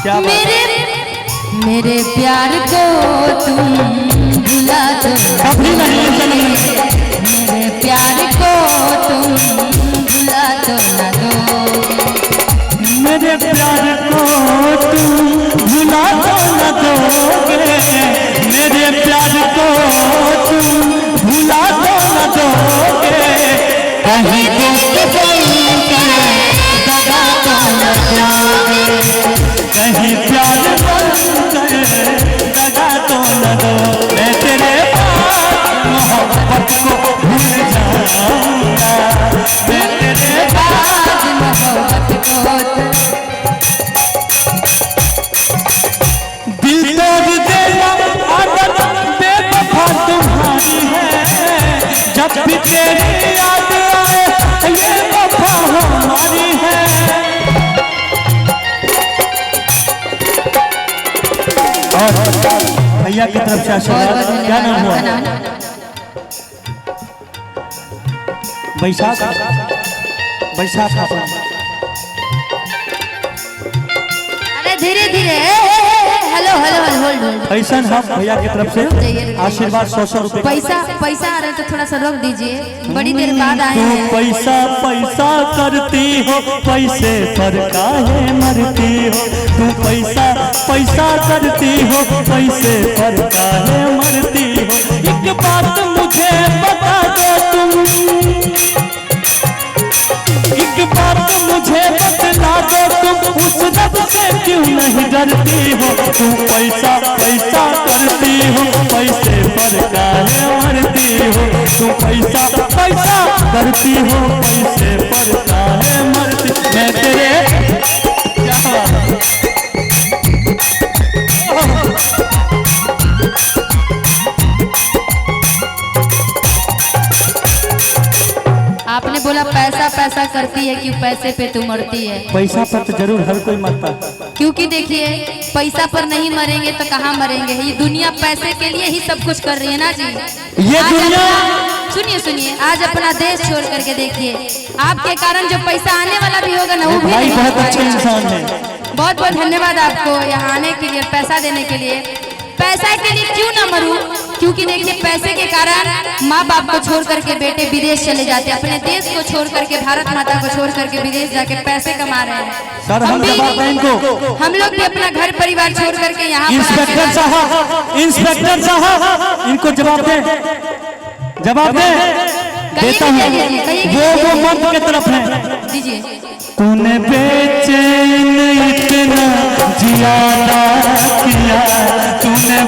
क्या मेरे प्यार को तुम भुला दो कभी नहीं। मेरे प्यार को तुम भुला दो ना दो। मेरे प्यार को तुम भुला दो न दोगे। मेरे प्यार को तुम भुला दो न दोगे। कहीं दोस्त दगा तो न दोगे। कहीं प्यार बनकर दगा तो न दो। मैं तेरे पास मोहब्बत को भूल जाऊंगा। मैं तेरे पास मोहब्बत को दिल तोड़ देना आदत बेवफा तुम्हारी है। जब भी तेरी याद आए ये वफा हमारी है। और भैया की तरफ से आशीर्वाद। क्या नाम हुआ? बैसाख। बैसाख। अरे धीरे धीरे। Hello hello hold. ऐसा हम भैया की तरफ से आशीर्वाद 100 रुपए। पैसा आ रहा है तो थोड़ा सा रोक दीजिए, बड़ी देर बाद आए तू हैं। पैसा पैसा करती हो, पैसे पर काहे मरती हो। तू पैसा पैसा करती हो, पैसे पर काहे मरती हो। एक बात मुझे बता दो तुम, एक बात मुझे बता दो तुम, उस रब से क्यों नहीं डरती हो। तू पैसा पैसा करती हो, पैसे पर काहे मरती हो। तू पैसा पैसा करती हो, पैसे पर काहे मरती। मैं तेरे आपने बोला पैसा पैसा करती है, क्यों पैसे पे तू मरती है? पैसा पर तो जरूर हर कोई मरता, क्योंकि देखिए पैसा पर नहीं मरेंगे तो कहाँ मरेंगे। ये दुनिया पैसे के लिए ही सब कुछ कर रही है ना जी। ये दुनिया सुनिए आज अपना देश छोड़ करके देखिए, आपके कारण जो पैसा आने वाला भी होगा ना वो भी भाई नहीं बहुत अच्छे पाएगा। इंसान है। बहुत बहुत धन्यवाद आपको यहाँ आने के लिए, पैसा देने के लिए। पैसा के लिए क्यों ना मरूं, क्योंकि देखिए पैसे के कारण माँ बाप को छोड़ करके बेटे विदेश चले जाते हैं। अपने देश को छोड़ करके, भारत माता को छोड़ करके विदेश जाके पैसे कमा रहे हैं। सर हम जवाब दें इनको। हम लोग भी अपना घर परिवार छोड़ करके यहाँ इंस्पेक्टर साहब, इंस्पेक्टर साहब इनको जवाब दे, जवाब दे। देता हूँ वो मर्द के तरफ है। दीजिए। तूने बेचैन इतना जियादा किया, तूने